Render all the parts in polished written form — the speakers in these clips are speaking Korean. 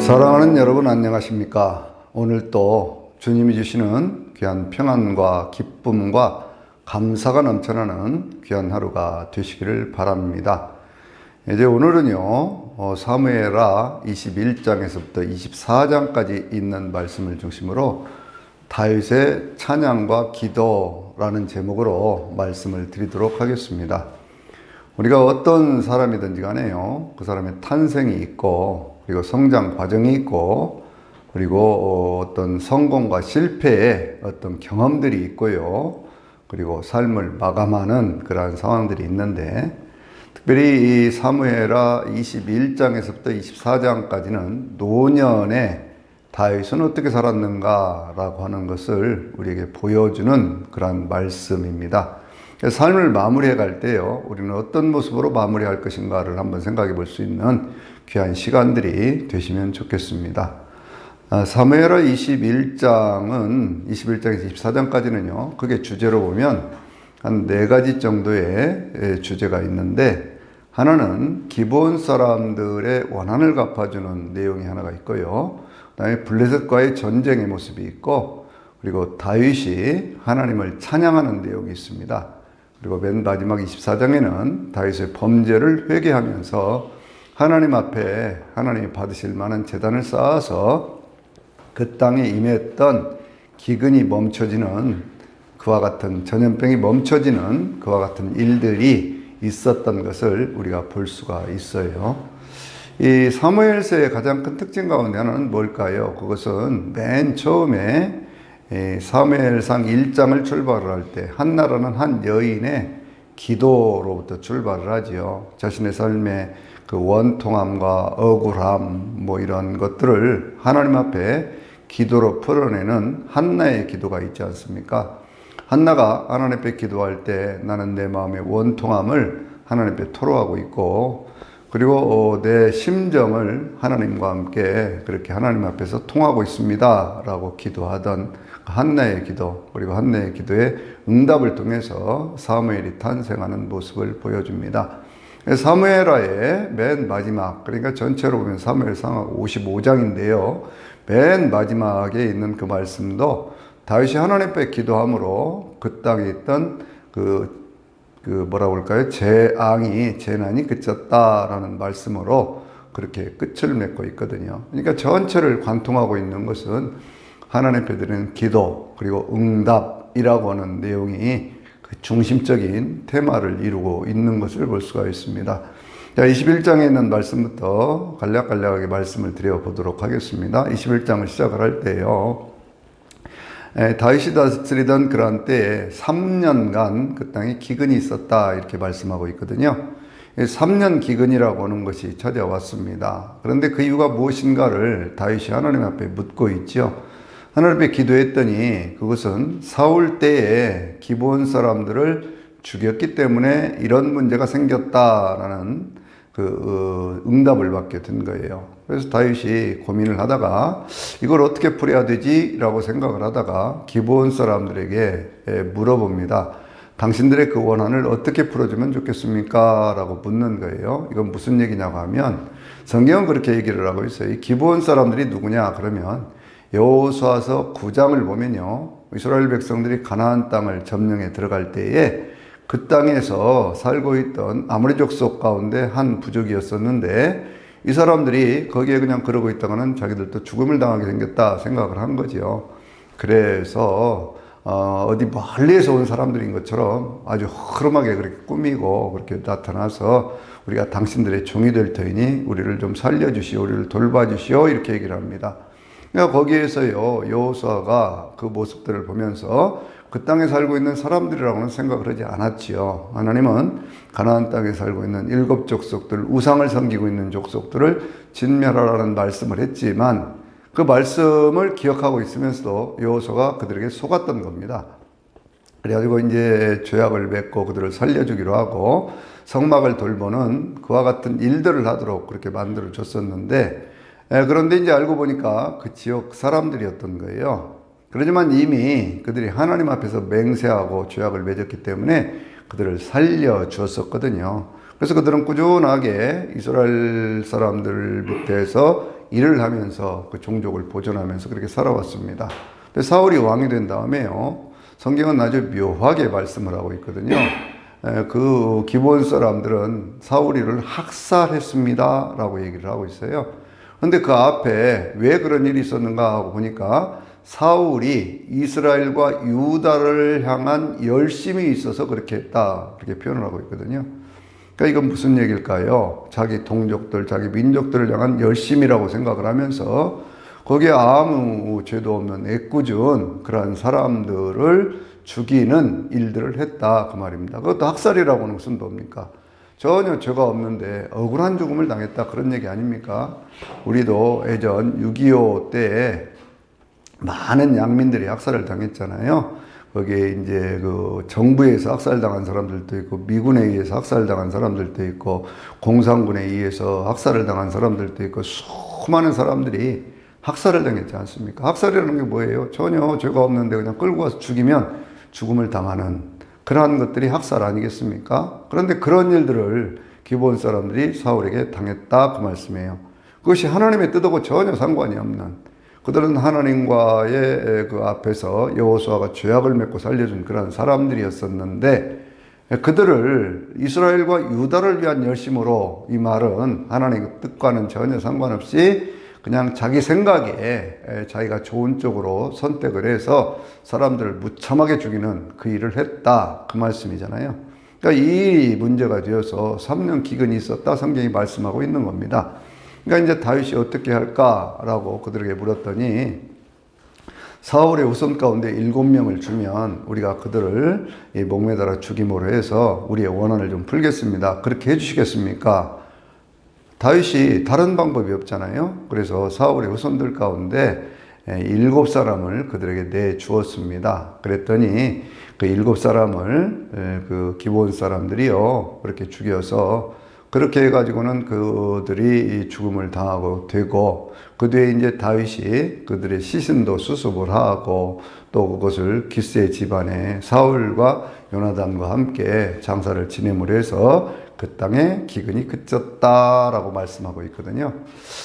사랑하는 여러분 안녕하십니까? 오늘 또 주님이 주시는 귀한 평안과 기쁨과 감사가 넘쳐나는 귀한 하루가 되시기를 바랍니다. 이제 오늘은요 사무엘하 21장에서부터 24장까지 있는 말씀을 중심으로 다윗의 찬양과 기도라는 제목으로 말씀을 드리도록 하겠습니다. 우리가 어떤 사람이든지 간에요, 그 사람의 탄생이 있고, 그리고 성장 과정이 있고, 그리고 어떤 성공과 실패의 어떤 경험들이 있고요, 그리고 삶을 마감하는 그러한 상황들이 있는데, 특별히 이 사무엘하 21장에서부터 24장까지는 노년에 다윗은 어떻게 살았는가라고 하는 것을 우리에게 보여주는 그런 말씀입니다. 삶을 마무리해 갈 때요, 우리는 어떤 모습으로 마무리할 것인가를 한번 생각해 볼 수 있는 귀한 시간들이 되시면 좋겠습니다. 사무엘하 21장에서 24장까지는요, 그게 주제로 보면 한 4가지 정도의 주제가 있는데, 하나는 기브온 사람들의 원한을 갚아주는 내용이 하나가 있고요, 그 다음에 블레셋과의 전쟁의 모습이 있고, 그리고 다윗이 하나님을 찬양하는 내용이 있습니다. 그리고 맨 마지막 24장에는 다윗의 범죄를 회개하면서 하나님 앞에 하나님이 받으실 만한 제단을 쌓아서 그 땅에 임했던 기근이 멈춰지는 그와 같은, 전염병이 멈춰지는 그와 같은 일들이 있었던 것을 우리가 볼 수가 있어요. 이 사무엘서의 가장 큰 특징 가운데 하나는 뭘까요? 그것은 맨 처음에 사무엘상 1장을 출발을 할 때 한나라는 한 여인의 기도로부터 출발을 하지요. 자신의 삶의 그 원통함과 억울함 이런 것들을 하나님 앞에 기도로 풀어내는 한나의 기도가 있지 않습니까? 한나가 하나님 앞에 기도할 때 나는 내 마음의 원통함을 하나님 앞에 토로하고 있고, 그리고 내 심정을 하나님과 함께 그렇게 하나님 앞에서 통하고 있습니다 라고 기도하던 한나의 기도, 그리고 한나의 기도의 응답을 통해서 사무엘이 탄생하는 모습을 보여줍니다. 사무엘하의 맨 마지막, 그러니까 전체로 보면 사무엘상 55장인데요 맨 마지막에 있는 그 말씀도 다윗이 하나님 앞에 기도함으로 그 땅에 있던 뭐라고 할까요? 재난이 그쳤다라는 말씀으로 그렇게 끝을 맺고 있거든요. 그러니까 전체를 관통하고 있는 것은 하나님 앞에 드리는 기도, 그리고 응답이라고 하는 내용이 그 중심적인 테마를 이루고 있는 것을 볼 수가 있습니다. 자, 21장에 있는 말씀부터 간략간략하게 말씀을 드려보도록 하겠습니다. 21장을 시작을 할 때요, 다윗이 다스리던 그러한 때에 3년간 그 땅에 기근이 있었다 이렇게 말씀하고 있거든요. 3년 기근이라고 하는 것이 찾아왔습니다. 그런데 그 이유가 무엇인가를 다윗이 하나님 앞에 묻고 있죠. 하나님 앞에 기도했더니 그것은 사울 때에 기브온 사람들을 죽였기 때문에 이런 문제가 생겼다라는 응답을 받게 된 거예요. 그래서 다윗이 고민을 하다가 이걸 어떻게 풀어야 되지? 라고 생각을 하다가 기브온 사람들에게 물어봅니다. 당신들의 그 원한을 어떻게 풀어주면 좋겠습니까? 라고 묻는 거예요. 이건 무슨 얘기냐고 하면 성경은 그렇게 얘기를 하고 있어요. 이 기브온 사람들이 누구냐? 그러면 여호수아서 9장을 보면요, 이스라엘 백성들이 가나안 땅을 점령해 들어갈 때에 그 땅에서 살고 있던 아모리 족속 가운데 한 부족이었었는데, 이 사람들이 거기에 그냥 그러고 있다가는 자기들도 죽음을 당하게 생겼다 생각을 한 거죠. 그래서 어디 멀리에서 온 사람들인 것처럼 아주 흐름하게 그렇게 꾸미고 그렇게 나타나서 우리가 당신들의 종이 될 터이니 우리를 좀 살려주시오, 우리를 돌봐주시오 이렇게 얘기를 합니다. 그러니까 거기에서요, 여호수아가 그 모습들을 보면서 그 땅에 살고 있는 사람들이라고는 생각을 하지 않았지요. 하나님은 가나안 땅에 살고 있는 7 족속들, 우상을 섬기고 있는 족속들을 진멸하라는 말씀을 했지만 그 말씀을 기억하고 있으면서도 여호수아가 그들에게 속았던 겁니다. 그래가지고 이제 죄악을 맺고 그들을 살려주기로 하고 성막을 돌보는 그와 같은 일들을 하도록 그렇게 만들어 줬었는데, 그런데 이제 알고 보니까 그 지역 사람들이었던 거예요. 그렇지만 이미 그들이 하나님 앞에서 맹세하고 죄악을 맺었기 때문에 그들을 살려주었었거든요. 그래서 그들은 꾸준하게 이스라엘 사람들 밑에서 일을 하면서 그 종족을 보존하면서 그렇게 살아왔습니다. 근데 사울이 왕이 된 다음에요, 성경은 아주 묘하게 말씀을 하고 있거든요. 그 기브온 사람들은 사울이를 학살했습니다 라고 얘기를 하고 있어요. 그런데 그 앞에 왜 그런 일이 있었는가 하고 보니까 사울이 이스라엘과 유다를 향한 열심이 있어서 그렇게 했다, 그렇게 표현을 하고 있거든요. 그러니까 이건 무슨 얘기일까요? 자기 동족들, 자기 민족들을 향한 열심이라고 생각을 하면서 거기에 아무 죄도 없는 애꿎은 그러한 사람들을 죽이는 일들을 했다, 그 말입니다. 그것도 학살이라고는 무슨 도입니까? 전혀 죄가 없는데 억울한 죽음을 당했다, 그런 얘기 아닙니까? 우리도 예전 6.25 때에 많은 양민들이 학살을 당했잖아요. 거기에 이제 그 정부에서 학살당한 사람들도 있고, 미군에 의해서 학살당한 사람들도 있고, 공산군에 의해서 학살을 당한 사람들도 있고, 수많은 사람들이 학살을 당했지 않습니까? 학살이라는 게 뭐예요? 전혀 죄가 없는데 그냥 끌고 와서 죽이면 죽음을 당하는 그러한 것들이 학살 아니겠습니까? 그런데 그런 일들을 기브온 사람들이 사울에게 당했다, 그 말씀이에요. 그것이 하나님의 뜻하고 전혀 상관이 없는, 그들은 하나님과의 그 앞에서 여호수아가 죄악을 맺고 살려준 그런 사람들이었었는데, 그들을 이스라엘과 유다를 위한 열심으로, 이 말은 하나님의 뜻과는 전혀 상관없이 그냥 자기 생각에 자기가 좋은 쪽으로 선택을 해서 사람들을 무참하게 죽이는 그 일을 했다, 그 말씀이잖아요. 그러니까 이 문제가 되어서 3년 기근이 있었다, 성경이 말씀하고 있는 겁니다. 그러니까 이제 다윗이 어떻게 할까라고 그들에게 물었더니, 사울의 후손 가운데 7명을 주면 우리가 그들을 목매달아 죽임으로 해서 우리의 원한을 좀 풀겠습니다. 그렇게 해주시겠습니까? 다윗이 다른 방법이 없잖아요. 그래서 사울의 후손들 가운데 7사람을 그들에게 내주었습니다. 그랬더니 그 7사람을 그 기브온 사람들이요, 그렇게 죽여서, 그렇게 해가지고는 그들이 죽음을 당하고 되고, 그 뒤에 이제 다윗이 그들의 시신도 수습을 하고, 또 그것을 기스의 집안에 사울과 요나단과 함께 장사를 지냄으로 해서 그 땅에 기근이 그쳤다라고 말씀하고 있거든요.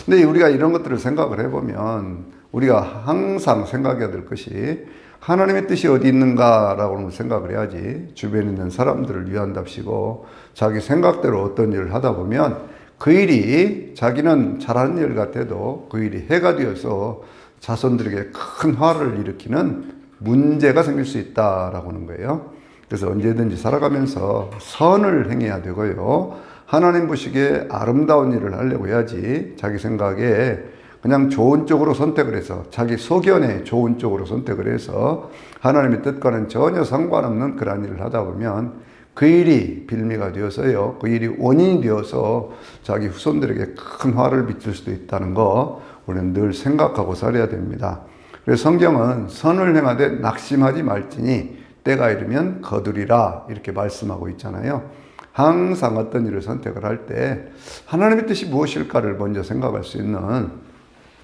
근데 우리가 이런 것들을 생각을 해보면 우리가 항상 생각해야 될 것이, 하나님의 뜻이 어디 있는가라고 생각을 해야지, 주변에 있는 사람들을 위한답시고 자기 생각대로 어떤 일을 하다 보면 그 일이 자기는 잘하는 일 같아도 그 일이 해가 되어서 자손들에게 큰 화를 일으키는 문제가 생길 수 있다라고 하는 거예요. 그래서 언제든지 살아가면서 선을 행해야 되고요, 하나님 보시기에 아름다운 일을 하려고 해야지, 자기 생각에 그냥 좋은 쪽으로 선택을 해서, 자기 소견에 좋은 쪽으로 선택을 해서 하나님의 뜻과는 전혀 상관없는 그런 일을 하다 보면 그 일이 빌미가 되어서요, 그 일이 원인이 되어서 자기 후손들에게 큰 화를 미칠 수도 있다는 거 우리는 늘 생각하고 살아야 됩니다. 그래서 성경은 선을 행하되 낙심하지 말지니 때가 이르면 거두리라, 이렇게 말씀하고 있잖아요. 항상 어떤 일을 선택을 할 때 하나님의 뜻이 무엇일까를 먼저 생각할 수 있는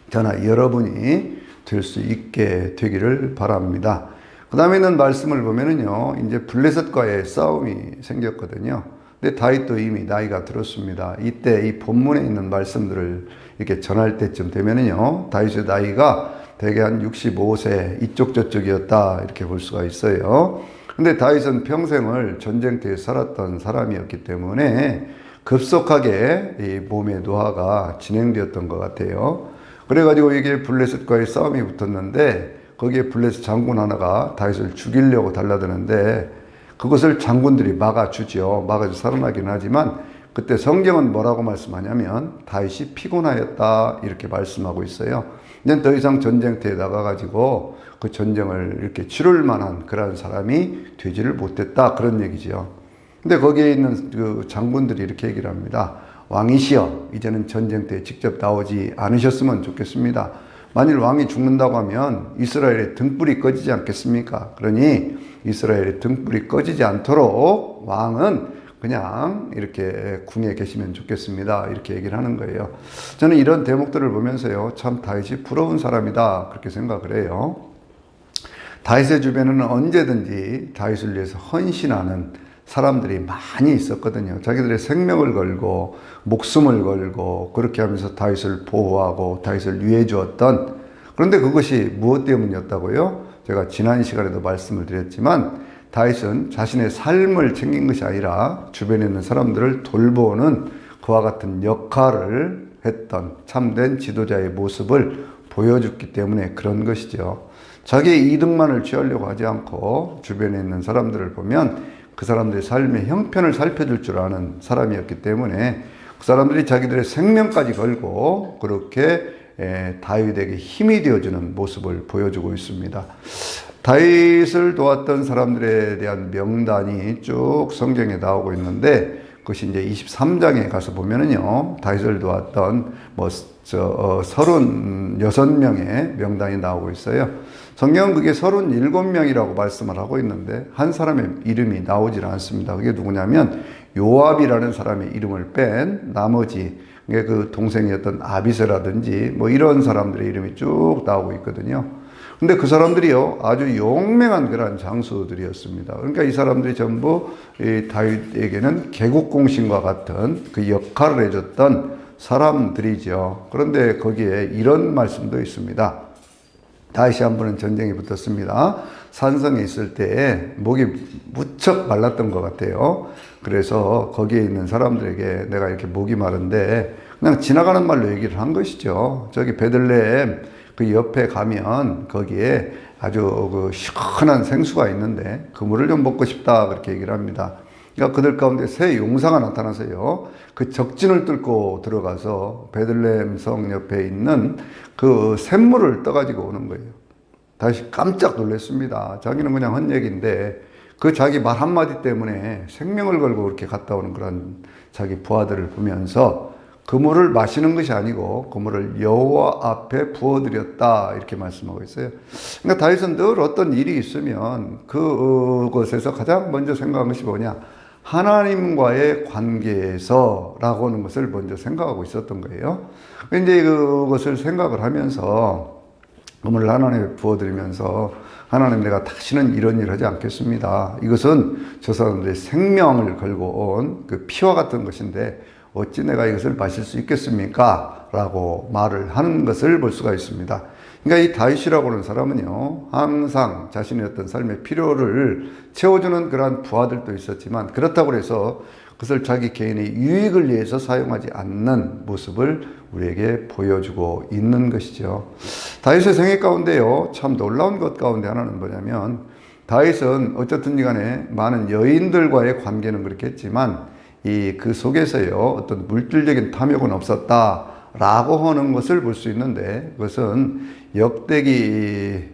저나 여러분이 될 수 있게 되기를 바랍니다. 그 다음에 있는 말씀을 보면은요, 이제 블레셋과의 싸움이 생겼거든요. 근데 다윗도 이미 나이가 들었습니다. 이때 이 본문에 있는 말씀들을 이렇게 전할 때쯤 되면은요, 다윗의 나이가 대개 한 65세 이쪽 저쪽이었다, 이렇게 볼 수가 있어요. 근데 다윗은 평생을 전쟁터에 살았던 사람이었기 때문에 급속하게 이 몸의 노화가 진행되었던 것 같아요. 그래가지고 이게 블레셋과의 싸움이 붙었는데, 거기에 블레셋 장군 하나가 다윗을 죽이려고 달라드는데 그것을 장군들이 막아주죠. 막아서 살아나긴 하지만, 그때 성경은 뭐라고 말씀하냐면 다윗이 피곤하였다, 이렇게 말씀하고 있어요. 이제 더 이상 전쟁터에 나가가지고 그 전쟁을 이렇게 치룰 만한 그런 사람이 되지를 못했다, 그런 얘기죠. 근데 거기에 있는 그 장군들이 이렇게 얘기를 합니다. 왕이시여, 이제는 전쟁터에 직접 나오지 않으셨으면 좋겠습니다. 만일 왕이 죽는다고 하면 이스라엘의 등불이 꺼지지 않겠습니까? 그러니 이스라엘의 등불이 꺼지지 않도록 왕은 그냥 이렇게 궁에 계시면 좋겠습니다, 이렇게 얘기를 하는 거예요. 저는 이런 대목들을 보면서요, 참 다윗이 부러운 사람이다, 그렇게 생각을 해요. 다윗의 주변에는 언제든지 다윗을 위해서 헌신하는 사람들이 많이 있었거든요. 자기들의 생명을 걸고 목숨을 걸고 그렇게 하면서 다윗을 보호하고 다윗을 위해 주었던, 그런데 그것이 무엇 때문이었다고요? 제가 지난 시간에도 말씀을 드렸지만 다윗은 자신의 삶을 챙긴 것이 아니라 주변에 있는 사람들을 돌보는 그와 같은 역할을 했던 참된 지도자의 모습을 보여줬기 때문에 그런 것이죠. 자기의 이득만을 취하려고 하지 않고 주변에 있는 사람들을 보면 그 사람들의 삶의 형편을 살펴줄 줄 아는 사람이었기 때문에 그 사람들이 자기들의 생명까지 걸고 그렇게 다윗에게 힘이 되어주는 모습을 보여주고 있습니다. 다윗을 도왔던 사람들에 대한 명단이 쭉 성경에 나오고 있는데 그것이 이제 23장에 가서 보면은요, 다윗을 도왔던 36명의 명단이 나오고 있어요. 성경은 그게 37명이라고 말씀을 하고 있는데 한 사람의 이름이 나오질 않습니다. 그게 누구냐면 요압이라는 사람의 이름을 뺀 나머지, 그 동생이었던 아비새라든지 이런 사람들의 이름이 쭉 나오고 있거든요. 근데 그 사람들이요, 아주 용맹한 그런 장수들이었습니다. 그러니까 이 사람들이 전부 이 다윗에게는 개국공신과 같은 그 역할을 해줬던 사람들이죠. 그런데 거기에 이런 말씀도 있습니다. 다윗이 한 번은 전쟁에 붙었습니다. 산성에 있을 때 목이 무척 말랐던 것 같아요. 그래서 거기에 있는 사람들에게 내가 이렇게 목이 마른데 그냥 지나가는 말로 얘기를 한 것이죠. 저기 베들레헴 그 옆에 가면 거기에 아주 그 시원한 생수가 있는데 그 물을 좀 먹고 싶다, 그렇게 얘기를 합니다. 그러니까 그들 가운데 새 용사가 나타나서요, 그 적진을 뚫고 들어가서 베들레헴 성 옆에 있는 그 샘물을 떠가지고 오는 거예요. 다시 깜짝 놀랐습니다. 자기는 그냥 한 얘기인데 그 자기 말 한마디 때문에 생명을 걸고 그렇게 갔다 오는 그런 자기 부하들을 보면서 그 물을 마시는 것이 아니고 그 물을 여호와 앞에 부어드렸다, 이렇게 말씀하고 있어요. 그러니까 다윗은 늘 어떤 일이 있으면 그것에서 가장 먼저 생각한 것이 뭐냐, 하나님과의 관계에서라고 하는 것을 먼저 생각하고 있었던 거예요. 이제 그것을 생각을 하면서 그물을 하나님께 부어드리면서 하나님, 내가 다시는 이런 일을 하지 않겠습니다. 이것은 저 사람들의 생명을 걸고 온 그 피와 같은 것인데 어찌 내가 이것을 마실 수 있겠습니까? 라고 말을 하는 것을 볼 수가 있습니다. 그러니까 이 다윗이라고 하는 사람은요, 항상 자신의 어떤 삶의 필요를 채워주는 그러한 부하들도 있었지만 그렇다고 해서 그것을 자기 개인의 유익을 위해서 사용하지 않는 모습을 우리에게 보여주고 있는 것이죠. 다윗의 생애 가운데요, 참 놀라운 것 가운데 하나는 뭐냐면 다윗은 어쨌든 간에 많은 여인들과의 관계는 그렇게 했지만 그 속에서요, 어떤 물질적인 탐욕은 없었다라고 하는 것을 볼 수 있는데 그것은 역대기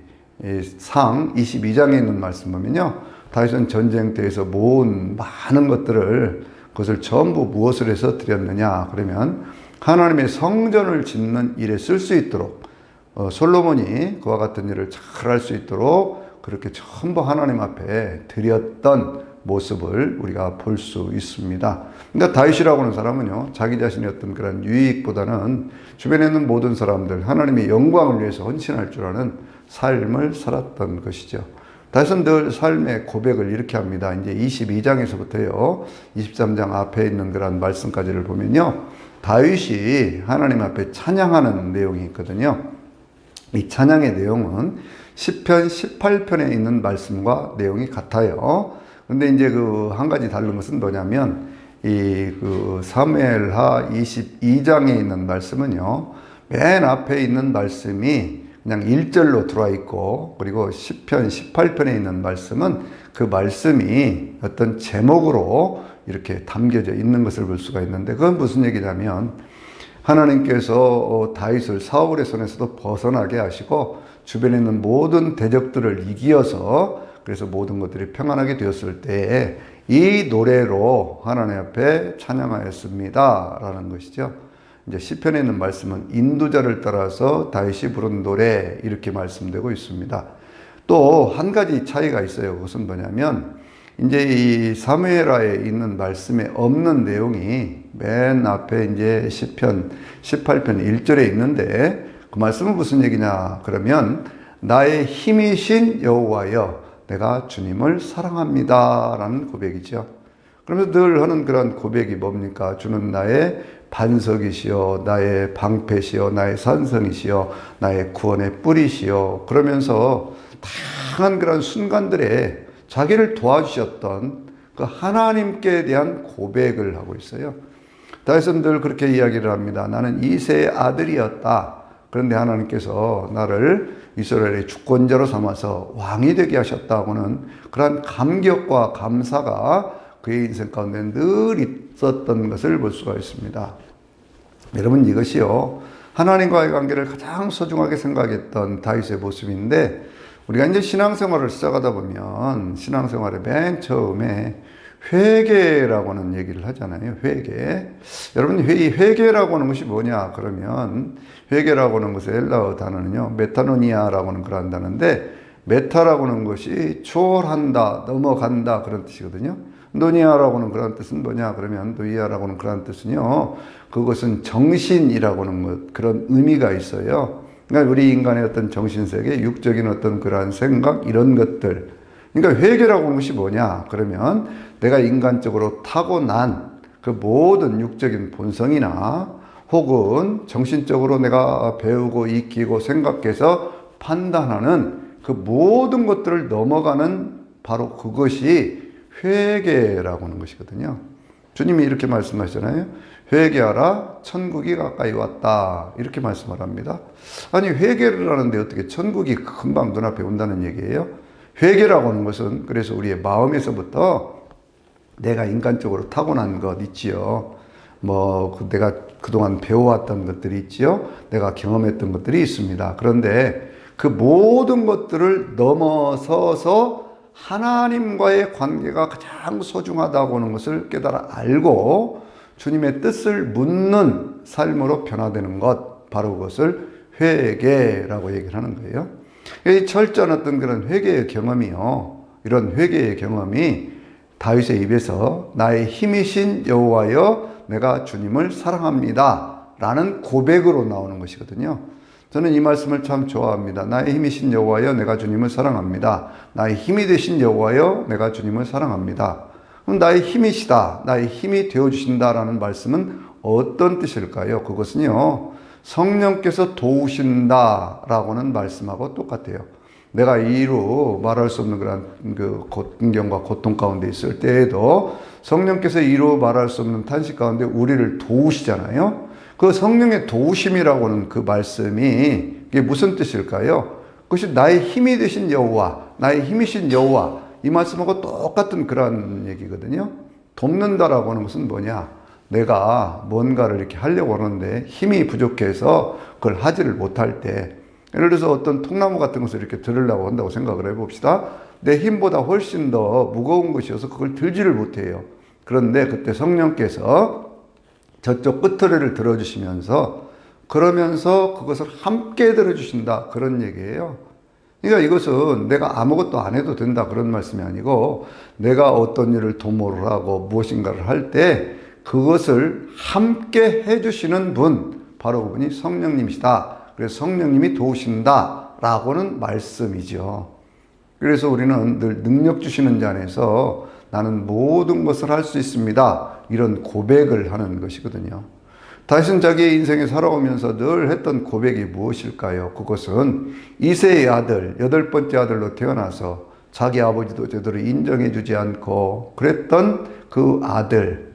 상 22장에 있는 말씀 보면요, 다윗은 전쟁터에서 모은 많은 것들을 그것을 전부 무엇을 해서 드렸느냐 그러면 하나님의 성전을 짓는 일에 쓸 수 있도록 솔로몬이 그와 같은 일을 잘 할 수 있도록 그렇게 전부 하나님 앞에 드렸던 모습을 우리가 볼 수 있습니다. 그러니까 다윗이라고 하는 사람은요, 자기 자신의 어떤 그런 유익보다는 주변에 있는 모든 사람들, 하나님의 영광을 위해서 헌신할 줄 아는 삶을 살았던 것이죠. 다윗은 늘 삶의 고백을 이렇게 합니다. 이제 22장에서부터요, 23장 앞에 있는 그런 말씀까지를 보면요, 다윗이 하나님 앞에 찬양하는 내용이 있거든요. 이 찬양의 내용은 시편 18편에 있는 말씀과 내용이 같아요. 근데 이제 그 한 가지 다른 것은 뭐냐면 그 사무엘하 22장에 있는 말씀은요, 맨 앞에 있는 말씀이 그냥 1절로 들어와 있고, 그리고 시편 18편에 있는 말씀은 그 말씀이 어떤 제목으로 이렇게 담겨져 있는 것을 볼 수가 있는데, 그건 무슨 얘기냐면 하나님께서 다윗을 사울의 손에서도 벗어나게 하시고 주변에 있는 모든 대적들을 이기어서 그래서 모든 것들이 평안하게 되었을 때에 이 노래로 하나님 앞에 찬양하였습니다 라는 것이죠. 이제 시편에 있는 말씀은 인도자를 따라서 다윗이 부른 노래, 이렇게 말씀되고 있습니다. 또 한 가지 차이가 있어요. 그것은 뭐냐면 이제 이 사무엘하에 있는 말씀에 없는 내용이 맨 앞에 이제 시편 18편 1절에 있는데 그 말씀은 무슨 얘기냐 그러면 나의 힘이신 여호와여 내가 주님을 사랑합니다 라는 고백이죠. 그러면서 늘 하는 그런 고백이 뭡니까? 주는 나의 반석이시여, 나의 방패시여, 나의 산성이시여, 나의 구원의 뿌리시여. 그러면서 다양한 그런 순간들에 자기를 도와주셨던 그 하나님께 대한 고백을 하고 있어요. 다윗은 늘 그렇게 이야기를 합니다. 나는 이새의 아들이었다. 그런데 하나님께서 나를 이스라엘의 주권자로 삼아서 왕이 되게 하셨다고는 그러한 감격과 감사가 그의 인생 가운데 늘 있었던 것을 볼 수가 있습니다. 여러분, 이것이요, 하나님과의 관계를 가장 소중하게 생각했던 다윗의 모습인데, 우리가 이제 신앙생활을 시작하다 보면 신앙생활의 맨 처음에 회개라고 하는 얘기를 하잖아요. 회개. 여러분, 이 회개라고 하는 것이 뭐냐? 그러면 회개라고 하는 것의 헬라어 단어는요, 메타노니아라고 하는 그런 단어인데, 메타라고 하는 것이 초월한다, 넘어간다 그런 뜻이거든요. 노니아라고 하는 그런 뜻은 뭐냐? 그러면 노이아라고 하는 그런 뜻은요, 그것은 정신이라고 하는 것, 그런 의미가 있어요. 그러니까 우리 인간의 어떤 정신세계, 육적인 어떤 그러한 생각, 이런 것들. 그러니까 회개라고 하는 것이 뭐냐? 그러면 내가 인간적으로 타고난 그 모든 육적인 본성이나 혹은 정신적으로 내가 배우고 익히고 생각해서 판단하는 그 모든 것들을 넘어가는 바로 그것이 회개라고 하는 것이거든요. 주님이 이렇게 말씀하시잖아요. 회개하라, 천국이 가까이 왔다. 이렇게 말씀을 합니다. 아니, 회개를 하는데 어떻게 천국이 금방 눈앞에 온다는 얘기예요? 회개라고 하는 것은 그래서 우리의 마음에서부터 내가 인간적으로 타고난 것 있지요. 내가 그동안 배워왔던 것들이 있지요. 내가 경험했던 것들이 있습니다. 그런데 그 모든 것들을 넘어서서 하나님과의 관계가 가장 소중하다고 하는 것을 깨달아 알고 주님의 뜻을 묻는 삶으로 변화되는 것, 바로 그것을 회개라고 얘기를 하는 거예요. 이 철저한 어떤 그런 회개의 경험이요, 이런 회개의 경험이 다윗의 입에서 나의 힘이신 여호와여 내가 주님을 사랑합니다 라는 고백으로 나오는 것이거든요. 저는 이 말씀을 참 좋아합니다. 나의 힘이신 여호와여 내가 주님을 사랑합니다. 나의 힘이 되신 여호와여 내가 주님을 사랑합니다. 그럼 나의 힘이시다, 나의 힘이 되어주신다라는 말씀은 어떤 뜻일까요? 그것은요, 성령께서 도우신다라고는 말씀하고 똑같아요. 내가 이루 말할 수 없는 그런 그 공경과 고통 가운데 있을 때에도 성령께서 이루 말할 수 없는 탄식 가운데 우리를 도우시잖아요. 그 성령의 도우심이라고는 그 말씀이 이게 무슨 뜻일까요? 그것이 나의 힘이 되신 여호와, 나의 힘이신 여호와, 이 말씀하고 똑같은 그런 얘기거든요. 돕는다라고 하는 것은 뭐냐? 내가 뭔가를 이렇게 하려고 하는데 힘이 부족해서 그걸 하지를 못할 때, 예를 들어서 어떤 통나무 같은 것을 이렇게 들으려고 한다고 생각을 해봅시다. 내 힘보다 훨씬 더 무거운 것이어서 그걸 들지를 못해요. 그런데 그때 성령께서 저쪽 끝트레를 들어주시면서 그러면서 그것을 함께 들어주신다, 그런 얘기예요. 그러니까 이것은 내가 아무것도 안 해도 된다 그런 말씀이 아니고, 내가 어떤 일을 도모를 하고 무엇인가를 할 때 그것을 함께 해주시는 분, 바로 그분이 성령님이시다. 그래서 성령님이 도우신다 라고는 말씀이죠. 그래서 우리는 늘 능력 주시는 자 안에서 나는 모든 것을 할 수 있습니다, 이런 고백을 하는 것이거든요. 다윗은 자기의 인생에 살아오면서 늘 했던 고백이 무엇일까요? 그것은 이새의 아들, 8번째 아들로 태어나서 자기 아버지도 제대로 인정해 주지 않고 그랬던 그 아들,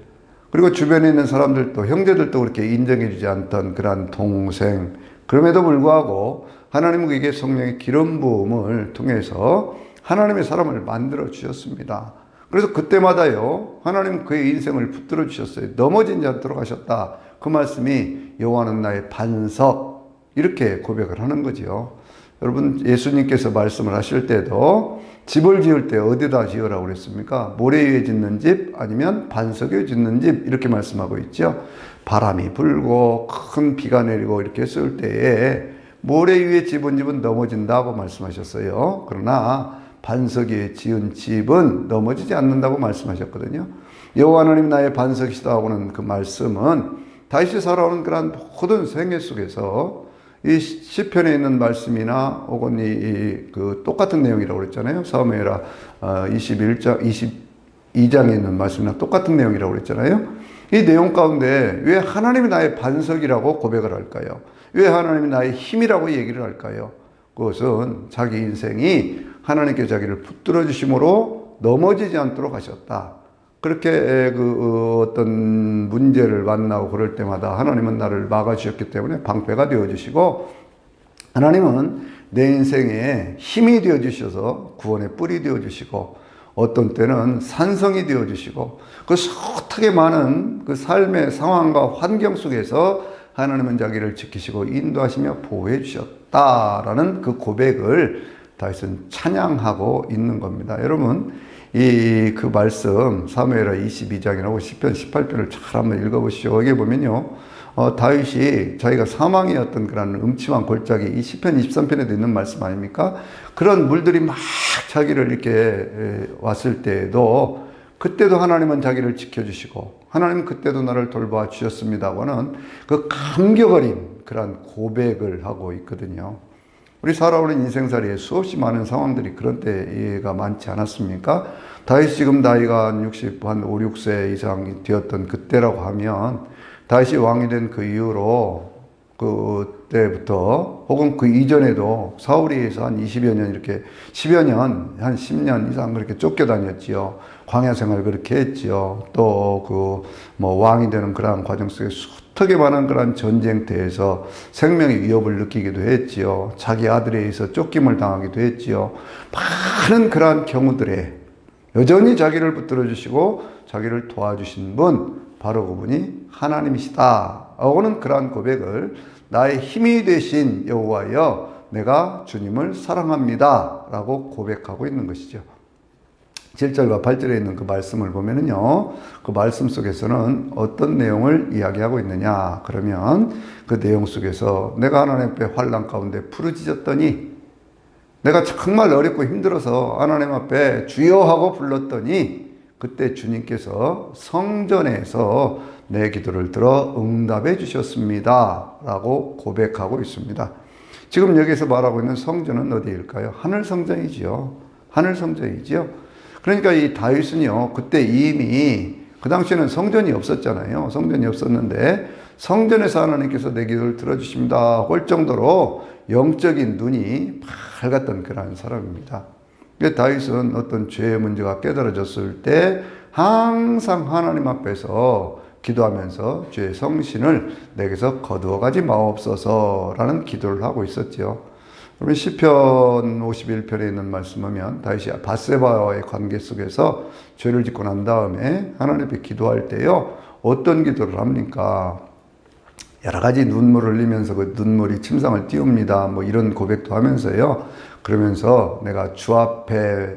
그리고 주변에 있는 사람들도, 형제들도 그렇게 인정해 주지 않던 그러한 동생, 그럼에도 불구하고 하나님은 그에게 성령의 기름 부음을 통해서 하나님의 사람을 만들어 주셨습니다. 그래서 그때마다요, 하나님은 그의 인생을 붙들어 주셨어요. 넘어지지 않도록 하셨다. 그 말씀이 여호와는 나의 반석, 이렇게 고백을 하는 거지요. 여러분, 예수님께서 말씀을 하실 때도 집을 지을 때 어디다 지으라고 그랬습니까? 모래 위에 짓는 집 아니면 반석 위에 짓는 집, 이렇게 말씀하고 있죠. 바람이 불고 큰 비가 내리고 이렇게 했을 때에 모래 위에 집은 집은 넘어진다고 말씀하셨어요. 그러나 반석 위에 지은 집은 넘어지지 않는다고 말씀하셨거든요. 여호와 하나님 나의 반석이시다 하고는 그 말씀은 다윗이 살아오는 그런 모든 생애 속에서 이 시편에 있는 말씀이나 혹은 그 똑같은 내용이라고 그랬잖아요. 사무엘하 21장 2장에 있는 말씀이랑 똑같은 내용이라고 그랬잖아요. 이 내용 가운데 왜 하나님이 나의 반석이라고 고백을 할까요? 왜 하나님이 나의 힘이라고 얘기를 할까요? 그것은 자기 인생이 하나님께 자기를 붙들어 주심으로 넘어지지 않도록 하셨다. 그렇게 어떤 문제를 만나고 그럴 때마다 하나님은 나를 막아주셨기 때문에 방패가 되어주시고, 하나님은 내 인생에 힘이 되어주셔서 구원의 뿔이 되어주시고, 어떤 때는 산성이 되어주시고, 그 숱하게 많은 그 삶의 상황과 환경 속에서 하나님은 자기를 지키시고 인도하시며 보호해 주셨다라는 그 고백을 다윗은 찬양하고 있는 겁니다. 여러분, 그 말씀 사무엘하 22장이라고 시편 18편을 잘 한번 읽어보시죠. 여기 보면요, 다윗이 자기가 사망이었던 그런 음침한 골짜기, 이 시편 23편에도 있는 말씀 아닙니까? 그런 물들이 막 자기를 이렇게 왔을 때에도, 그때도 하나님은 자기를 지켜주시고 하나님은 그때도 나를 돌봐 주셨습니다고는 그 감격 어린 그런 고백을 하고 있거든요. 우리 살아오는 인생살이에 수없이 많은 상황들이 그런 때가 많지 않았습니까? 다윗이 지금 나이가 한 5, 6세 이상이 되었던 그때라고 하면, 다윗이 왕이 된 그 이후로 그때부터 혹은 그 이전에도 사울에 의해서 한 20여 년, 이렇게 10여 년, 한 10년 이상 그렇게 쫓겨다녔지요. 광야 생활 그렇게 했지요. 또 왕이 되는 그러한 과정 속에 수많게 많은 그런 전쟁터에서 생명의 위협을 느끼기도 했지요. 자기 아들에 의해서 쫓김을 당하기도 했지요. 많은 그러한 경우들에 여전히 자기를 붙들어 주시고 자기를 도와주신 분, 바로 그분이 하나님이시다 하고는 그러한 고백을, 나의 힘이 되신 여호와여 내가 주님을 사랑합니다 라고 고백하고 있는 것이죠. 7절과 8절에 있는 그 말씀을 보면은요, 그 말씀 속에서는 어떤 내용을 이야기하고 있느냐 그러면, 그 내용 속에서 내가 하나님 앞에 환난 가운데 부르짖었더니, 내가 정말 어렵고 힘들어서 하나님 앞에 주여 하고 불렀더니 그때 주님께서 성전에서 내 기도를 들어 응답해 주셨습니다 라고 고백하고 있습니다. 지금 여기서 말하고 있는 성전은 어디일까요? 하늘 성전이지요. 하늘 성전이지요. 그러니까 이 다윗은요, 그때 이미, 그 당시에는 성전이 없었잖아요. 성전이 없었는데 성전에서 하나님께서 내 기도를 들어주십니다 할 정도로 영적인 눈이 밝았던 그런 사람입니다. 다윗은 어떤 죄의 문제가 깨달아졌을 때 항상 하나님 앞에서 기도하면서 죄의 성신을 내게서 거두어가지 마옵소서라는 기도를 하고 있었죠. 그러면 시편 51편에 있는 말씀 보면, 다윗이 밧세바와의 관계 속에서 죄를 짓고 난 다음에 하나님 앞에 기도할 때요, 어떤 기도를 합니까? 여러 가지 눈물을 흘리면서 그 눈물이 침상을 띄웁니다. 이런 고백도 하면서요, 그러면서 내가 주 앞에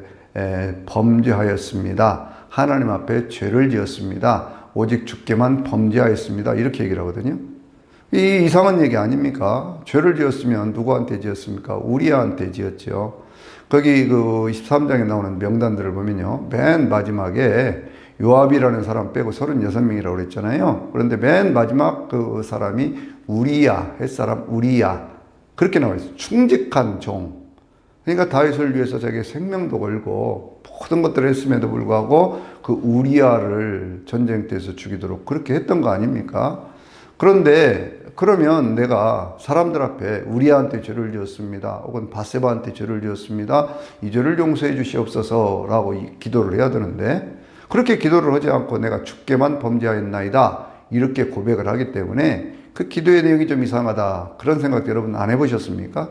범죄하였습니다. 하나님 앞에 죄를 지었습니다. 오직 주께만 범죄하였습니다. 이렇게 얘기를 하거든요. 이 이상한 얘기 아닙니까? 죄를 지었으면 누구한테 지었습니까? 우리아한테 지었죠. 거기 그 23장에 나오는 명단들을 보면요, 맨 마지막에 요압이라는 사람 빼고 36명이라고 그랬잖아요. 그런데 맨 마지막 그 사람이 우리야, 햇사람 우리야, 그렇게 나와 있어요. 충직한 종. 그러니까 다윗을 위해서 자기 생명도 걸고 모든 것들을 했음에도 불구하고 그 우리야를 전쟁터에서 죽이도록 그렇게 했던 거 아닙니까? 그런데 그러면 내가 사람들 앞에 우리아한테 죄를 지었습니다, 혹은 밧세바한테 죄를 지었습니다, 이 죄를 용서해 주시옵소서 라고 기도를 해야 되는데, 그렇게 기도를 하지 않고 내가 주께만 범죄하였나이다 이렇게 고백을 하기 때문에 그 기도의 내용이 좀 이상하다, 그런 생각 여러분 안 해보셨습니까?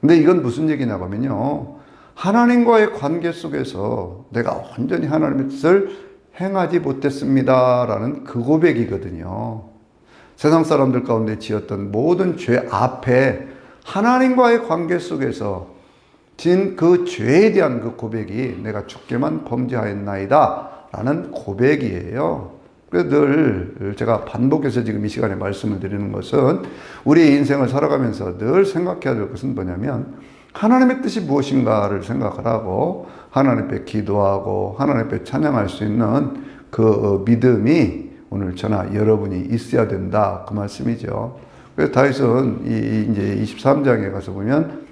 근데 이건 무슨 얘기냐고 하면요, 하나님과의 관계 속에서 내가 온전히 하나님의 뜻을 행하지 못했습니다 라는 그 고백이거든요. 세상 사람들 가운데 지었던 모든 죄 앞에 하나님과의 관계 속에서 진 그 죄에 대한 그 고백이 내가 주께만 범죄하였나이다 라는 고백이에요. 그래서 늘 제가 반복해서 지금 이 시간에 말씀을 드리는 것은, 우리의 인생을 살아가면서 늘 생각해야 될 것은 뭐냐면, 하나님의 뜻이 무엇인가를 생각을 하고 하나님 앞에 기도하고 하나님 앞에 찬양할 수 있는 그 믿음이 오늘 저나 여러분이 있어야 된다, 그 말씀이죠. 그래서 다윗은 이제 23장에 가서 보면,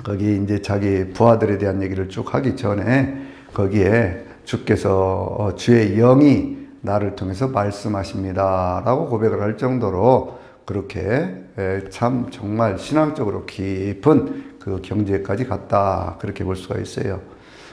거기 이제 자기 부하들에 대한 얘기를 쭉 하기 전에 거기에 주께서 주의 영이 나를 통해서 말씀하십니다 라고 고백을 할 정도로 그렇게 참 정말 신앙적으로 깊은 그 경지에까지 갔다, 그렇게 볼 수가 있어요.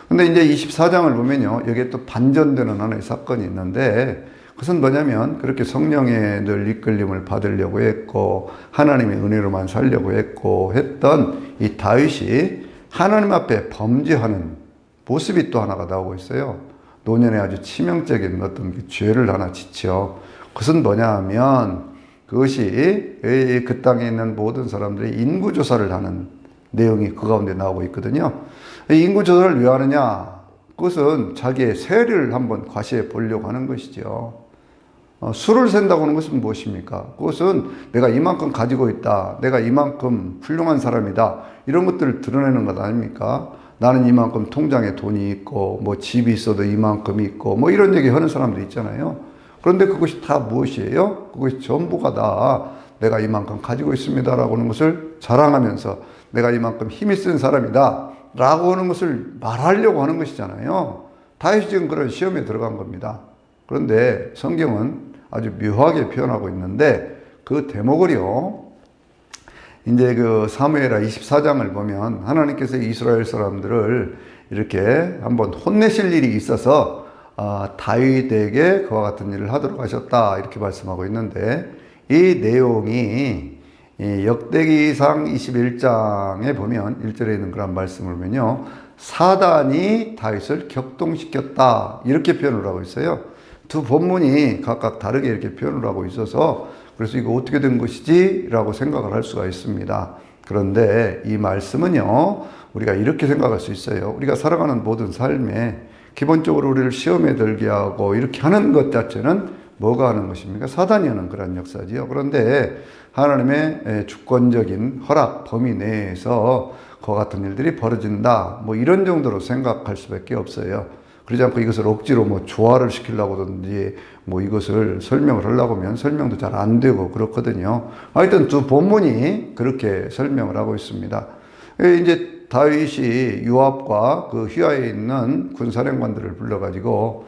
근데 이제 24장을 보면요, 여기에 또 반전되는 하나의 사건이 있는데, 그것은 뭐냐면 그렇게 성령의 늘 이끌림을 받으려고 했고 하나님의 은혜로만 살려고 했고 했던 이 다윗이 하나님 앞에 범죄하는 모습이 또 하나가 나오고 있어요. 노년에 아주 치명적인 어떤 그 죄를 하나 지쳐. 그것은 뭐냐 하면 그것이 그 땅에 있는 모든 사람들이 인구조사를 하는 내용이 그 가운데 나오고 있거든요. 인구조사를 왜 하느냐? 그것은 자기의 세를 한번 과시해 보려고 하는 것이죠. 수를 센다고 하는 것은 무엇입니까? 그것은 내가 이만큼 가지고 있다, 내가 이만큼 훌륭한 사람이다, 이런 것들을 드러내는 것 아닙니까? 나는 이만큼 통장에 돈이 있고 뭐 집이 있어도 이만큼 있고 뭐 이런 얘기 하는 사람들 있잖아요. 그런데 그것이 다 무엇이에요? 그것이 전부가 다 내가 이만큼 가지고 있습니다 라고 하는 것을 자랑하면서 내가 이만큼 힘이 센 사람이다 라고 하는 것을 말하려고 하는 것이잖아요. 다윗이 지금 그런 시험에 들어간 겁니다. 그런데 성경은 아주 묘하게 표현하고 있는데 그 대목을요, 이제 그 사무엘하 24장을 보면 하나님께서 이스라엘 사람들을 이렇게 한번 혼내실 일이 있어서 다윗에게 그와 같은 일을 하도록 하셨다, 이렇게 말씀하고 있는데, 이 내용이 역대기상 21장에 보면 1절에 있는 그런 말씀을 보면요, 사단이 다윗을 격동시켰다, 이렇게 표현을 하고 있어요. 두 본문이 각각 다르게 이렇게 표현을 하고 있어서 그래서 이거 어떻게 된 것이지? 라고 생각을 할 수가 있습니다. 그런데 이 말씀은요, 우리가 이렇게 생각할 수 있어요. 우리가 살아가는 모든 삶에 기본적으로 우리를 시험에 들게 하고 이렇게 하는 것 자체는 뭐가 하는 것입니까? 사단이 하는 그런 역사지요. 그런데 하나님의 주권적인 허락 범위 내에서 그와 같은 일들이 벌어진다, 뭐 이런 정도로 생각할 수밖에 없어요. 그러지 않고 이것을 억지로 뭐 조화를 시키려고든지 뭐 이것을 설명을 하려고 하면 설명도 잘 안 되고 그렇거든요. 하여튼 두 본문이 그렇게 설명을 하고 있습니다. 이제 다윗이 요압과 그 휘하에 있는 군사령관들을 불러가지고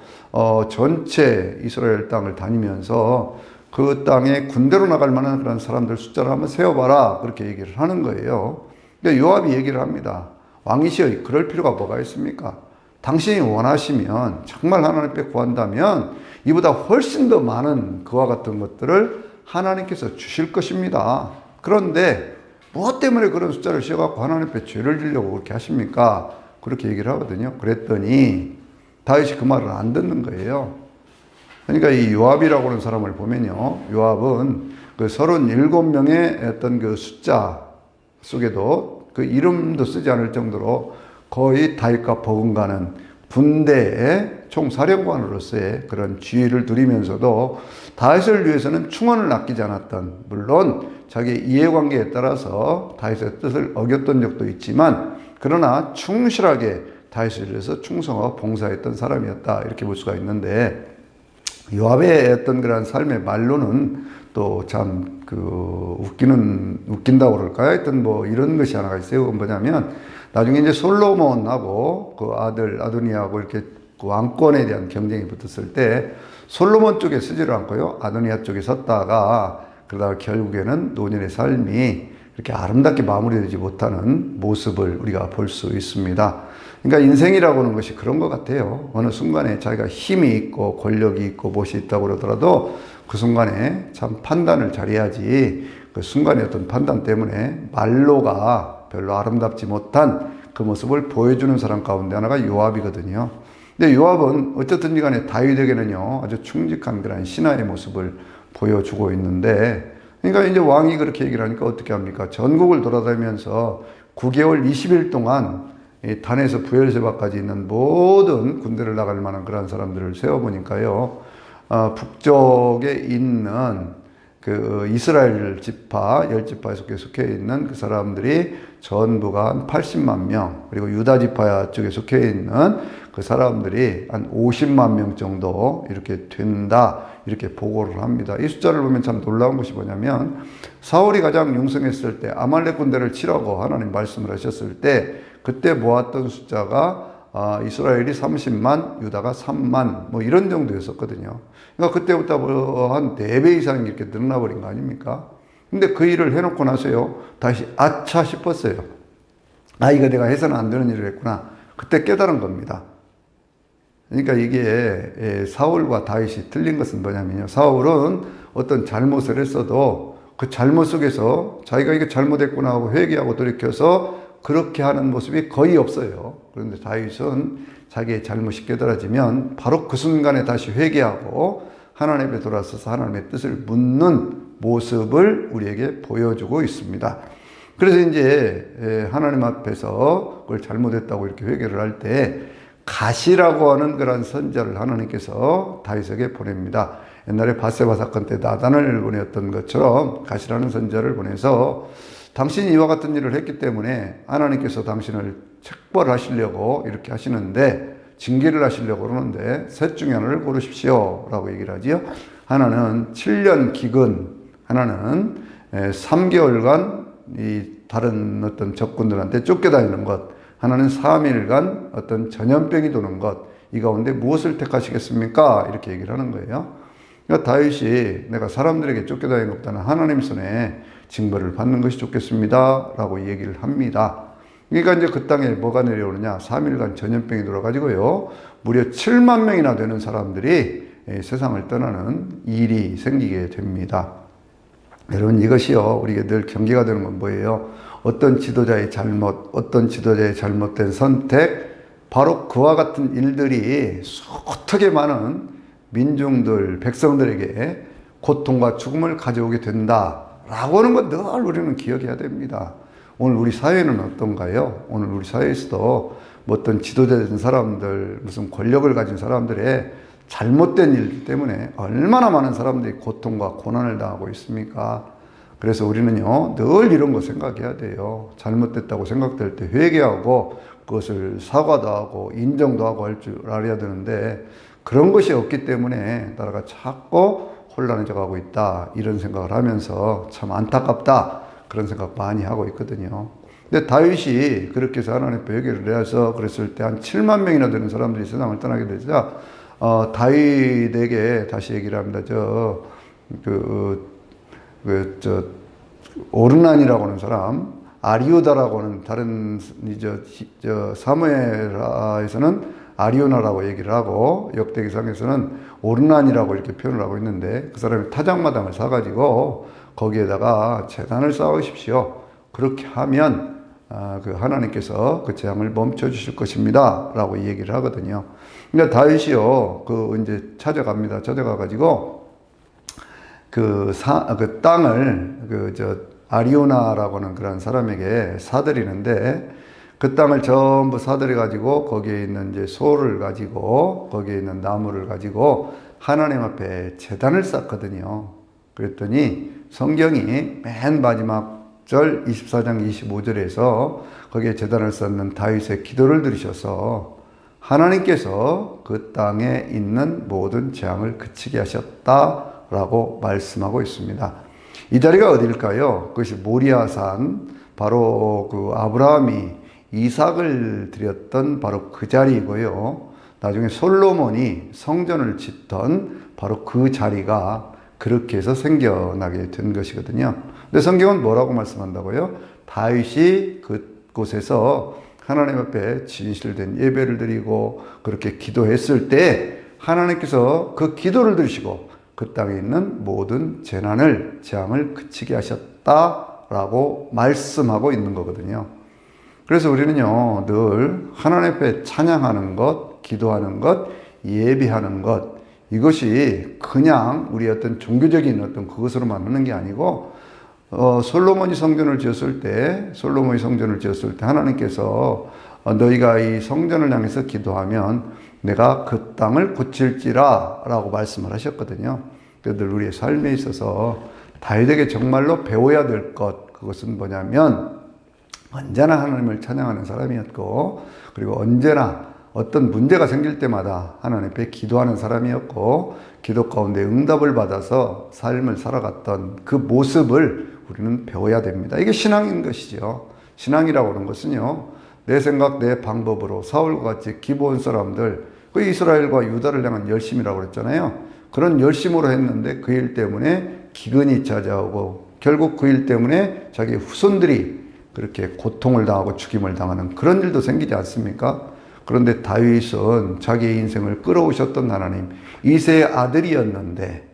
전체 이스라엘 땅을 다니면서 그 땅에 군대로 나갈 만한 그런 사람들 숫자를 한번 세어봐라, 그렇게 얘기를 하는 거예요. 근데 요압이 얘기를 합니다. 왕이시여, 그럴 필요가 뭐가 있습니까? 당신이 원하시면, 정말 하나님 앞에 구한다면 이보다 훨씬 더 많은 그와 같은 것들을 하나님께서 주실 것입니다. 그런데 무엇 때문에 그런 숫자를 씌워갖고 하나님 앞에 죄를 지려고 그렇게 하십니까? 그렇게 얘기를 하거든요. 그랬더니 다윗이 그 말을 안 듣는 거예요. 그러니까 이 요압이라고 하는 사람을 보면요, 요압은 그 37명의 어떤 그 숫자 속에도 그 이름도 쓰지 않을 정도로 거의 다윗과 버금가는 군대의 총사령관으로서의 그런 지위를 누리면서도 다윗을 위해서는 충원을 아끼지 않았던, 물론 자기의 이해관계에 따라서 다윗의 뜻을 어겼던 적도 있지만 그러나 충실하게 다윗을 위해서 충성하고 봉사했던 사람이었다, 이렇게 볼 수가 있는데, 요압의 어떤 그런 삶의 말로는 또 참 웃긴다고 그럴까요? 하여튼 뭐 이런 것이 하나가 있어요. 그건 뭐냐면 나중에 이제 솔로몬하고 그 아들 아도니아하고 이렇게 그 왕권에 대한 경쟁이 붙었을 때 솔로몬 쪽에 서지를 않고요, 아도니아 쪽에 섰다가 그러다가 결국에는 노년의 삶이 이렇게 아름답게 마무리되지 못하는 모습을 우리가 볼 수 있습니다. 그러니까 인생이라고 하는 것이 그런 것 같아요. 어느 순간에 자기가 힘이 있고 권력이 있고 무엇이 있다고 그러더라도 그 순간에 참 판단을 잘해야지, 그 순간의 어떤 판단 때문에 말로가 별로 아름답지 못한 그 모습을 보여주는 사람 가운데 하나가 요압이거든요. 근데 요압은 어쨌든 간에 다윗에게는요, 아주 충직한 그런 신하의 모습을 보여주고 있는데, 그러니까 이제 왕이 그렇게 얘기를 하니까 어떻게 합니까? 전국을 돌아다니면서 9개월 20일 동안 이 단에서 부엘세바까지 있는 모든 군대를 나갈 만한 그런 사람들을 세워보니까요, 북쪽에 있는 그 이스라엘 지파, 10지파에 속해 있는 그 사람들이 전부가 한 80만 명, 그리고 유다 지파 쪽에 속해 있는 그 사람들이 한 50만 명 정도 이렇게 된다, 이렇게 보고를 합니다. 이 숫자를 보면 참 놀라운 것이 뭐냐면, 사울이 가장 융성했을 때 아말렉 군대를 치라고 하나님 말씀을 하셨을 때 그때 모았던 숫자가 이스라엘이 30만, 유다가 3만, 뭐 이런 정도였었거든요. 그러니까 그때부터 뭐한 4배 이상 이렇게 늘어나 버린 거 아닙니까? 근데 그 일을 해놓고 나서요, 다시 아차 싶었어요. 이거 내가 해서는 안 되는 일을 했구나. 그때 깨달은 겁니다. 그러니까 이게 사울과 다윗이 틀린 것은 뭐냐면요. 사울은 어떤 잘못을 했어도 그 잘못 속에서 자기가 이게 잘못했구나 하고 회개하고 돌이켜서 그렇게 하는 모습이 거의 없어요. 그런데 다윗은 자기의 잘못이 깨달아지면 바로 그 순간에 다시 회개하고 하나님 앞에 돌아서서 하나님의 뜻을 묻는 모습을 우리에게 보여주고 있습니다. 그래서 이제 하나님 앞에서 그걸 잘못했다고 이렇게 회개를 할 때 가시라고 하는 그런 선자를 하나님께서 다윗에게 보냅니다. 옛날에 바세바 사건 때 나단을 보냈던 것처럼 가시라는 선자를 보내서 당신이 이와 같은 일을 했기 때문에 하나님께서 당신을 책벌하시려고 이렇게 하시는데, 징계를 하시려고 그러는데 셋 중에 하나를 고르십시오 라고 얘기를 하지요. 하나는 7년 기근, 하나는 3개월간 이 다른 어떤 적군들한테 쫓겨다니는 것, 하나는 3일간 어떤 전염병이 도는 것, 이 가운데 무엇을 택하시겠습니까? 이렇게 얘기를 하는 거예요. 그러니까 다윗이 내가 사람들에게 쫓겨다니는 것보다는 하나님 손에 징벌을 받는 것이 좋겠습니다 라고 얘기를 합니다. 그러니까 이제 그 땅에 뭐가 내려오느냐, 3일간 전염병이 돌아가지고요, 무려 7만 명이나 되는 사람들이 세상을 떠나는 일이 생기게 됩니다. 여러분, 이것이요, 우리에게 늘 경계가 되는 건 뭐예요? 어떤 지도자의 잘못, 어떤 지도자의 잘못된 선택, 바로 그와 같은 일들이 숱하게 많은 민중들, 백성들에게 고통과 죽음을 가져오게 된다라고 하는 것 늘 우리는 기억해야 됩니다. 오늘 우리 사회는 어떤가요? 오늘 우리 사회에서도 뭐 어떤 지도자된 사람들, 무슨 권력을 가진 사람들의 잘못된 일 때문에 얼마나 많은 사람들이 고통과 고난을 당하고 있습니까? 그래서 우리는요, 늘 이런 거 생각해야 돼요. 잘못됐다고 생각될 때 회개하고 그것을 사과도 하고 인정도 하고 할 줄 알아야 되는데, 그런 것이 없기 때문에 나라가 자꾸 혼란해져 가고 있다, 이런 생각을 하면서 참 안타깝다, 그런 생각 많이 하고 있거든요. 근데 다윗이 그렇게 해서 하나님 앞에 회개를 해서 그랬을 때 한 7만 명이나 되는 사람들이 세상을 떠나게 되자 다윗에게 다시 얘기를 합니다. 오르난이라고 하는 사람, 아리오다라고 하는, 다른 사무엘하에서는 아리오나라고 얘기를 하고 역대기상에서는 오르난이라고 이렇게 표현을 하고 있는데, 그 사람이 타작마당을 사가지고 거기에다가 제단을 쌓으십시오. 그렇게 하면 그 하나님께서 그 재앙을 멈춰 주실 것입니다 라고 얘기를 하거든요. 그러니까 다윗이요, 이제 찾아갑니다. 찾아가가지고 그 땅을 아리오나라고 하는 그런 사람에게 사들이는데, 그 땅을 전부 사들여가지고 거기에 있는 이제 소를 가지고 거기에 있는 나무를 가지고 하나님 앞에 제단을 쌓거든요. 그랬더니 성경이 맨 마지막 절 24장 25절에서 거기에 제단을 쌓는 다윗의 기도를 들으셔서 하나님께서 그 땅에 있는 모든 재앙을 그치게 하셨다라고 말씀하고 있습니다. 이 자리가 어디일까요? 그것이 모리아산, 바로 그 아브라함이 이삭을 드렸던 바로 그 자리이고요. 나중에 솔로몬이 성전을 짓던 바로 그 자리가 그렇게 해서 생겨나게 된 것이거든요. 근데 성경은 뭐라고 말씀한다고요? 다윗이 그곳에서 하나님 앞에 진실된 예배를 드리고 그렇게 기도했을 때 하나님께서 그 기도를 들으시고 그 땅에 있는 모든 재앙을 그치게 하셨다라고 말씀하고 있는 거거든요. 그래서 우리는요, 늘 하나님 앞에 찬양하는 것, 기도하는 것, 예배하는 것, 이것이 그냥 우리 어떤 종교적인 어떤 그것으로만 하는 게 아니고, 솔로몬이 성전을 지었을 때 하나님께서 너희가 이 성전을 향해서 기도하면 내가 그 땅을 고칠지라 라고 말씀을 하셨거든요. 늘 우리의 삶에 있어서 다윗에게 정말로 배워야 될 것, 그것은 뭐냐면 언제나 하나님을 찬양하는 사람이었고, 그리고 언제나 어떤 문제가 생길 때마다 하나님 앞에 기도하는 사람이었고, 기도 가운데 응답을 받아서 삶을 살아갔던 그 모습을 우리는 배워야 됩니다. 이게 신앙인 것이죠. 신앙이라고 하는 것은요, 내 생각, 내 방법으로 사울과 같이 기브온 사람들, 그 이스라엘과 유다를 향한 열심이라고 그랬잖아요. 그런 열심으로 했는데 그 일 때문에 기근이 찾아오고 결국 그 일 때문에 자기 후손들이 그렇게 고통을 당하고 죽임을 당하는 그런 일도 생기지 않습니까? 그런데 다윗은 자기의 인생을 끌어오셨던 하나님, 이새의 아들이었는데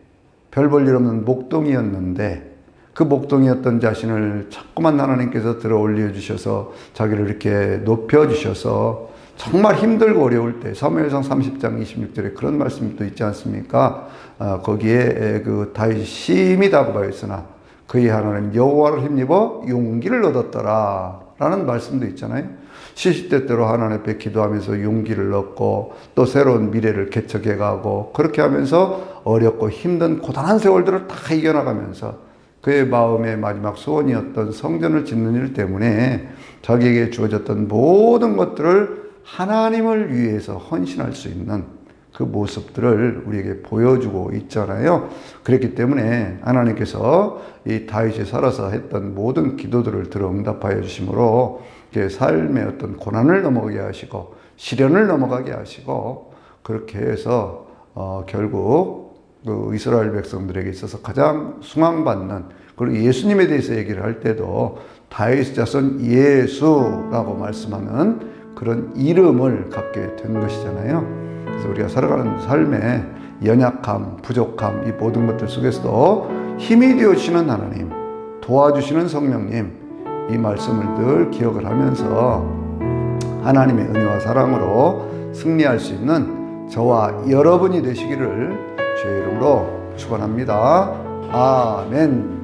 별 볼 일 없는 목동이었는데 그 목동이었던 자신을 자꾸만 하나님께서 들어 올려주셔서 자기를 이렇게 높여주셔서 정말 힘들고 어려울 때 사무엘상 30장 26절에 그런 말씀도 있지 않습니까? 거기에 그 다윗이 심히 다급하였으나 그의 하나님 여호와를 힘입어 용기를 얻었더라 라는 말씀도 있잖아요. 시시때때로 하나님 앞에 기도하면서 용기를 얻고 또 새로운 미래를 개척해 가고 그렇게 하면서 어렵고 힘든 고단한 세월들을 다 이겨나가면서 그의 마음의 마지막 소원이었던 성전을 짓는 일 때문에 자기에게 주어졌던 모든 것들을 하나님을 위해서 헌신할 수 있는 그 모습들을 우리에게 보여주고 있잖아요. 그렇기 때문에 하나님께서 이 다윗이 살아서 했던 모든 기도들을 들어 응답하여 주심으로 삶의 어떤 고난을 넘어가게 하시고 시련을 넘어가게 하시고 그렇게 해서 결국 그 이스라엘 백성들에게 있어서 가장 숭앙받는, 그리고 예수님에 대해서 얘기를 할 때도 다윗 자손 예수라고 말씀하는 그런 이름을 갖게 된 것이잖아요. 그래서 우리가 살아가는 삶의 연약함, 부족함, 이 모든 것들 속에서도 힘이 되어주시는 하나님, 도와주시는 성령님, 이 말씀을 늘 기억을 하면서 하나님의 은혜와 사랑으로 승리할 수 있는 저와 여러분이 되시기를 주의 이름으로 축원합니다. 아멘.